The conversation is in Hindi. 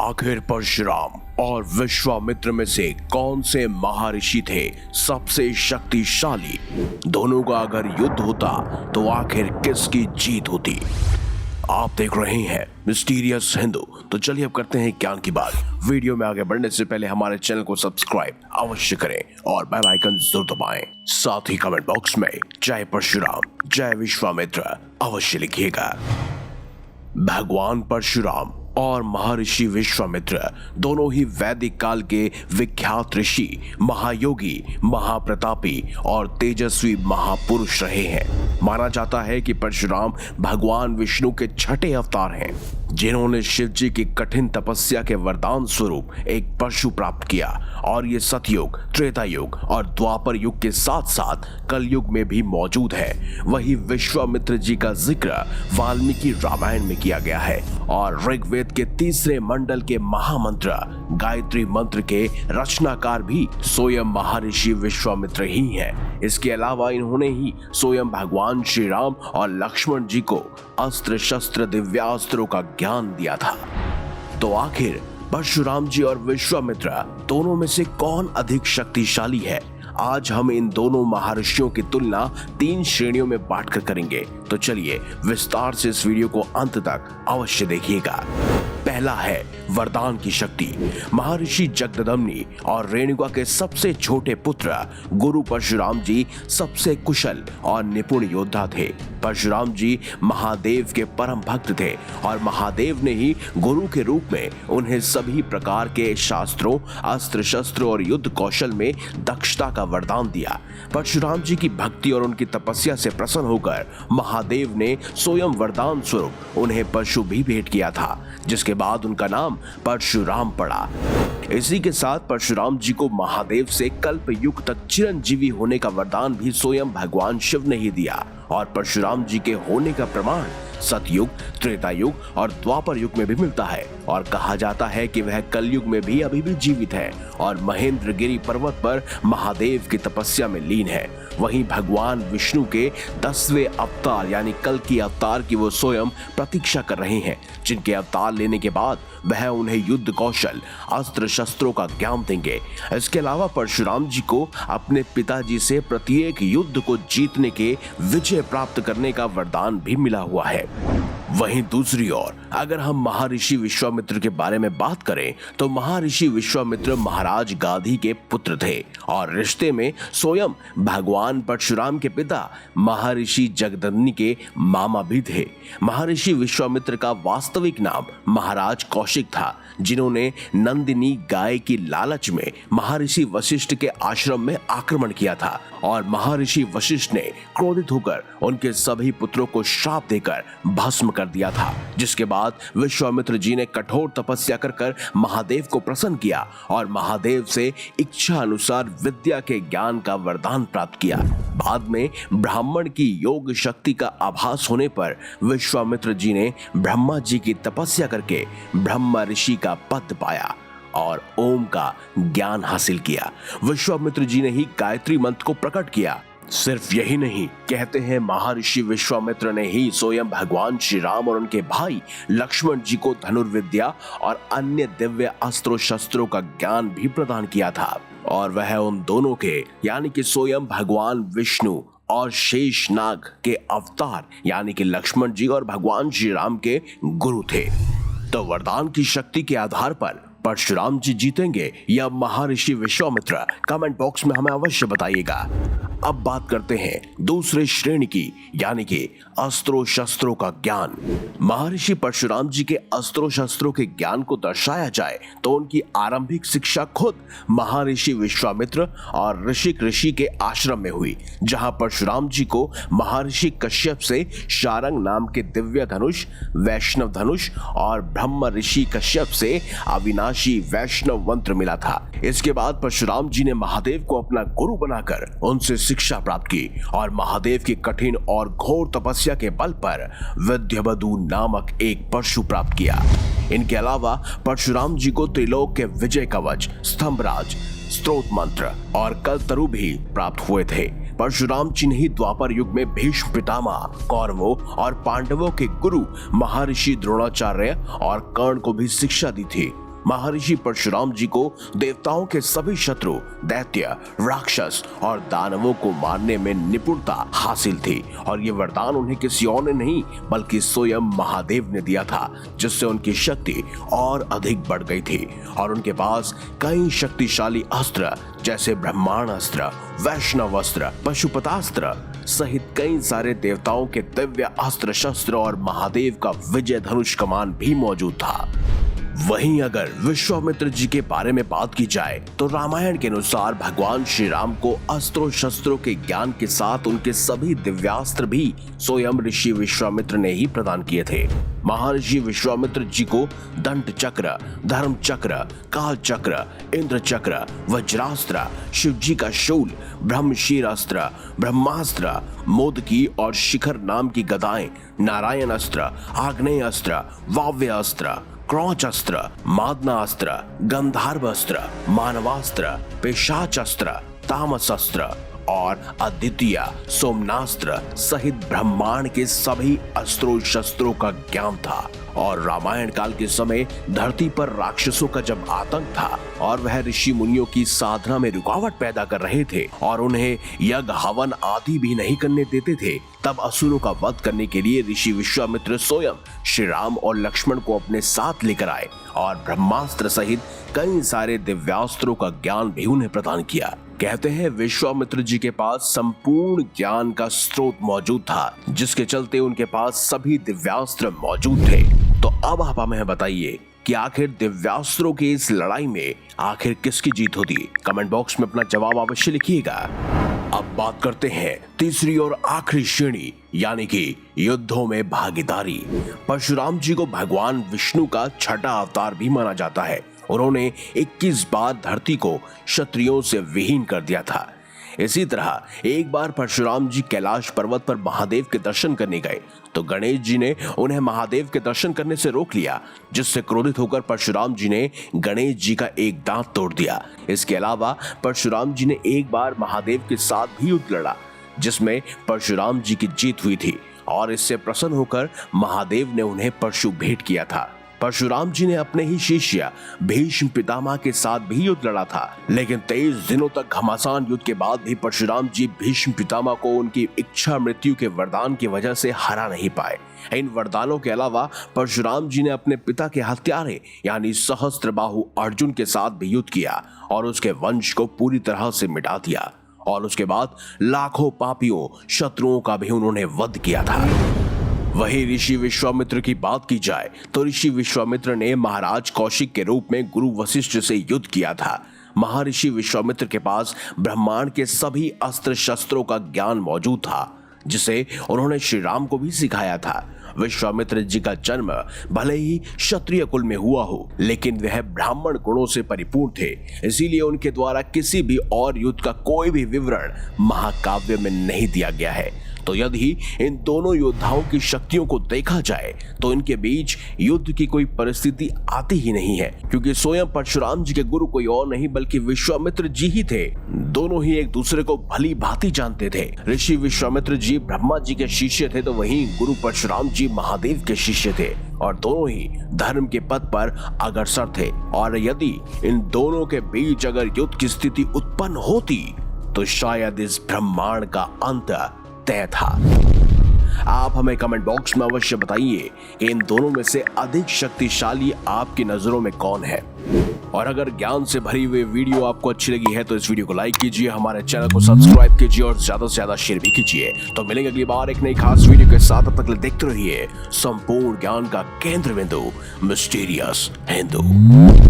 आखिर परशुराम और विश्वामित्र में से कौन से महर्षि थे सबसे शक्तिशाली? दोनों का अगर युद्ध होता तो आखिर किसकी जीत होती? आप देख रहे हैं मिस्टीरियस हिंदू। तो चलिए अब करते हैं ज्ञान की बात। वीडियो में आगे बढ़ने से पहले हमारे चैनल को सब्सक्राइब अवश्य करें और बेल आइकन जरूर दबाएं। साथ ही कमेंट बॉक्स में जय परशुराम जय विश्वामित्र अवश्य लिखिएगा। भगवान परशुराम और महर्षि विश्वामित्र दोनों ही वैदिक काल के विख्यात ऋषि, महायोगी, महाप्रतापी और तेजस्वी महापुरुष रहे हैं। माना जाता है कि परशुराम भगवान विष्णु के छठे अवतार हैं, जिन्होंने शिव जी की कठिन तपस्या के वरदान स्वरूप एक परशु प्राप्त किया और ये सतयुग, त्रेता युग और द्वापर युग के साथ साथ कलयुग में भी मौजूद है। वही विश्वामित्र जी का जिक्र वाल्मीकि रामायण में किया गया है और ऋग्वेद के तीसरे मंडल के महामंत्र गायत्री मंत्र के रचनाकार भी स्वयं महर्षि विश्वामित्र ही हैं। इसके अलावा इन्होंने ही स्वयं भगवान श्री राम और लक्ष्मण जी को अस्त्र शस्त्र दिव्यास्त्रों का ज्ञान दिया था। तो आखिर परशुराम जी और विश्वामित्र दोनों में से कौन अधिक शक्तिशाली है? आज हम इन दोनों महर्षियों की तुलना 3 श्रेणियों में बांटकर करेंगे। तो चलिए विस्तार से इस वीडियो को अंत तक अवश्य देखिएगा। पहला है वरदान की शक्ति। महर्षि जगदम्नि और रेणुका के सबसे छोटे पुत्र गुरु परशुराम जी सबसे कुशल और निपुण योद्धा थे। परशुराम जी महादेव के परम भक्त थे और महादेव ने ही गुरु के रूप में उन्हें सभी प्रकार के शास्त्रों, अस्त्र शस्त्रों और युद्ध कौशल में दक्षता का वरदान दिया। परशुराम जी की भक्ति और उनकी तपस्या से प्रसन्न होकर महादेव ने स्वयं वरदान स्वरूप उन्हें परशु भी भेंट किया था, जिसके बाद उनका नाम परशुराम पड़ा। इसी के साथ परशुराम जी को महादेव से कल्प युग तक चिरंजीवी होने का वरदान भी स्वयं भगवान शिव ने ही दिया और परशुराम जी के होने का प्रमाण सतयुग, त्रेता युग और द्वापर युग में भी मिलता है और कहा जाता है कि वह कलयुग में भी अभी भी जीवित है और महेंद्रगिरी पर्वत पर महादेव की तपस्या में लीन है। वहीं भगवान विष्णु के 10वें अवतार यानी कल की अवतार की वो स्वयं प्रतीक्षा कर रहे हैं, जिनके अवतार लेने के बाद वह उन्हें युद्ध कौशल, अस्त्र शस्त्रों का ज्ञान देंगे। इसके अलावा परशुराम जी को अपने पिताजी से प्रत्येक युद्ध को जीतने के, विजय प्राप्त करने का वरदान भी मिला हुआ है। वहीं दूसरी ओर अगर हम महर्षि विश्वामित्र के बारे में बात करें तो महर्षि विश्वामित्र महाराज गाधी के पुत्र थे और रिश्ते में स्वयं भगवान परशुराम के पिता महर्षि जगदम्नि के मामा भी थे। महर्षि विश्वामित्र का वास्तविक नाम महाराज कौशिक था, जिन्होंने नंदिनी गाय की लालच में महर्षि वशिष्ठ के आश्रम में आक्रमण किया था और महर्षि वशिष्ठ ने क्रोधित होकर उनके सभी पुत्रों को श्राप देकर भस्म कर दिया था, जिसके बाद विश्वामित्र जी ने कठोर तपस्या कर महादेव को प्रसन्न किया और महादेव से इच्छा अनुसार विद्या के ज्ञान का वरदान प्राप्त किया। बाद में ब्राह्मण की योग शक्ति का आभास होने पर विश्वामित्र जी ने ब्रह्मा जी की तपस्या करके ब्रह्मा ऋषि का पद पाया और ओम का ज्ञान हासिल किया। विश्वामित्र जी ने ही गायत्री मंत्र को प्रकट किया। सिर्फ यही नहीं, कहते हैं महर्षि विश्वामित्र ने ही स्वयं भगवान श्री राम और उनके भाई लक्ष्मण जी को धनुर्विद्या और अन्य दिव्य अस्त्रों शस्त्रों का ज्ञान भी प्रदान किया था और वह उन दोनों के यानी कि स्वयं भगवान विष्णु और शेषनाग के अवतार यानी कि लक्ष्मण जी और भगवान श्री राम के गुरु थे। तो वरदान की शक्ति के आधार पर परशुराम जी जीतेंगे या महर्षि विश्वामित्र? कमेंट बॉक्स में हमें अवश्य बताइएगा। अब बात करते हैं दूसरे श्रेणी की यानी कि अस्त्रों शस्त्रों का ज्ञान। महर्षि परशुराम जी के अस्त्रों शस्त्रों के ज्ञान को दर्शाया जाए तो उनकी आरंभिक शिक्षा खुद महर्षि विश्वामित्र और ऋषि के आश्रम में हुई, जहां परशुराम जी को महर्षि कश्यप से शारंग नाम के दिव्य धनुष, वैष्णव धनुष और ब्रह्म ऋषि कश्यप से अविनाशी वैष्णव मंत्र मिला था। इसके बाद परशुराम जी ने महादेव को अपना गुरु बनाकर उनसे शिक्षा प्राप्त की और महादेव की कठिन और घोर तपस्या के बल पर विद्यावधु नामक एक परशु प्राप्त किया। इनके अलावा परशुराम जी को त्रिलोक के विजय कवच, स्तंभराज, स्त्रोत मंत्र और कलतरु भी प्राप्त हुए थे। परशुराम जी ने ही द्वापर युग में भीष्म पितामह, कौरवों और पांडवों के गुरु महर्षि द्रोणाचार्य और कर्ण को भी शिक्षा दी थी। महर्षि परशुराम जी को देवताओं के सभी शत्रु, दैत्य, राक्षस और दानवों को मारने में निपुणता हासिल थी और ये वरदान उन्हें किसी और ने नहीं बल्कि स्वयं महादेव ने दिया था, जिससे उनकी शक्ति और अधिक बढ़ गई थी और उनके पास कई शक्तिशाली अस्त्र जैसे ब्रह्मांडास्त्र, वैष्णव अस्त्र, पशुपतास्त्र सहित कई सारे देवताओं के दिव्य अस्त्र शस्त्र और महादेव का विजय धनुष कमान भी मौजूद था। वहीं अगर विश्वामित्र जी के बारे में बात की जाए तो रामायण के अनुसार भगवान श्री राम को अस्त्रों शस्त्रों के ज्ञान के साथ उनके सभी दिव्यास्त्र भी स्वयं ऋषि विश्वामित्र ने ही प्रदान किए थे। महर्षि विश्वामित्र जी को दंड चक्र, धर्म चक्र, काल चक्र, इंद्र चक्र, वज्रास्त्र, शिव जी का शूल, ब्रह्मशीर अस्त्र, ब्रह्मास्त्र, मोदकी और शिखर नाम की गदाएं, नारायण अस्त्र, आग्नेय अस्त्र, वाव्य अस्त्र, क्रौच अस्त्र, मादना अस्त्र, गंधर्व अस्त्र, मानवास्त्र, पेशाच अस्त्र, तामस अस्त्र और अद्वितीय सोमनास्त्र सहित ब्रह्मांड के सभी अस्त्रों शस्त्रों का ज्ञान था। और रामायण काल के समय धरती पर राक्षसों का जब आतंक था और वह ऋषि मुनियों की साधना में रुकावट पैदा कर रहे थे और उन्हें यज्ञ हवन आदि भी नहीं करने देते थे, तब असुरों का वध करने के लिए ऋषि विश्वामित्र स्वयं श्री राम और लक्ष्मण को अपने साथ लेकर आए और ब्रह्मास्त्र सहित कई सारे दिव्यास्त्रों का ज्ञान भी उन्हें प्रदान किया। कहते हैं विश्वामित्र जी के पास संपूर्ण ज्ञान का स्रोत मौजूद था, जिसके चलते उनके पास सभी दिव्यास्त्र मौजूद थे। तो अब आप हमें बताइए कि आखिर दिव्यास्त्रों की इस लड़ाई में आखिर किसकी जीत होती? कमेंट बॉक्स में अपना जवाब अवश्य लिखिएगा। अब बात करते हैं तीसरी और आखिरी श्रेणी यानी कि युद्धों में भागीदारी। परशुराम जी को भगवान विष्णु का छठा अवतार भी माना जाता है। उन्होंने 21 बार धरती को क्षत्रियों से विहीन कर दिया था। इसी तरह एक बार परशुराम जी कैलाश पर्वत पर महादेव के दर्शन करने गए तो गणेश जी ने उन्हें महादेव के दर्शन करने से रोक लिया, जिससे क्रोधित होकर परशुराम जी ने गणेश जी का एक दांत तोड़ दिया। इसके अलावा परशुराम जी ने एक बार महादेव के साथ भी युद्ध लड़ा, जिसमें परशुराम जी की जीत हुई थी और इससे प्रसन्न होकर महादेव ने उन्हें परशु भेंट किया था। परशुराम जी ने अपने ही शिष्य भीष्म पितामह के साथ भी युद्ध लड़ा था, लेकिन 23 दिनों तक घमासान युद्ध के बाद भी परशुराम जी भीष्म पितामह को उनकी इच्छा मृत्यु के वरदान की वजह से हरा नहीं पाए। इन वरदानों के अलावा परशुराम जी ने अपने पिता के हत्यारे यानी सहस्त्रबाहु अर्जुन के साथ भी युद्ध किया और उसके वंश को पूरी तरह से मिटा दिया और उसके बाद लाखों पापियों शत्रुओं का भी उन्होंने वध किया था। वही ऋषि विश्वामित्र की बात की जाए तो ऋषि विश्वामित्र ने महाराज कौशिक के रूप में गुरु वशिष्ठ से युद्ध किया था। महर्षि विश्वामित्र के पास ब्रह्मांड के सभी अस्त्र शस्त्रों का ज्ञान मौजूद था, जिसे उन्होंने श्री राम को भी सिखाया था। विश्वामित्र जी का जन्म भले ही क्षत्रिय कुल में हुआ हो, लेकिन वह ब्राह्मण गुणों से परिपूर्ण थे, इसीलिए उनके द्वारा किसी भी और युद्ध का कोई भी विवरण महाकाव्य में नहीं दिया गया है। तो यदि इन दोनों योद्धाओं की शक्तियों को देखा जाए तो इनके बीच युद्ध की कोई परिस्थिति आती ही नहीं है, क्योंकि स्वयं परशुराम जी के गुरु कोई और नहीं बल्कि विश्वामित्र जी ही थे। दोनों ही एक दूसरे को भली भांति जानते थे। ऋषि विश्वामित्र जी ब्रह्मा जी के शिष्य थे तो वहीं गुरु परशुराम जी महादेव के शिष्य थे और दोनों ही धर्म के पथ पर अग्रसर थे। और यदि इन दोनों के बीच अगर युद्ध की स्थिति उत्पन्न होती तो शायद इस ब्रह्मांड का अंत तय था। आप हमें कमेंट बॉक्स में अवश्य बताइए कि इन दोनों में से अधिक शक्तिशाली आपकी नजरों में कौन है। और अगर ज्ञान से भरी हुई वीडियो आपको अच्छी लगी है तो इस वीडियो को लाइक कीजिए, हमारे चैनल को सब्सक्राइब कीजिए और ज्यादा से ज्यादा शेयर भी कीजिए। तो मिलेंगे अगली बार एक नई खास वीडियो के साथ। तब तक देखते रहिए संपूर्ण ज्ञान का केंद्र बिंदु मिस्टीरियस हिंदू।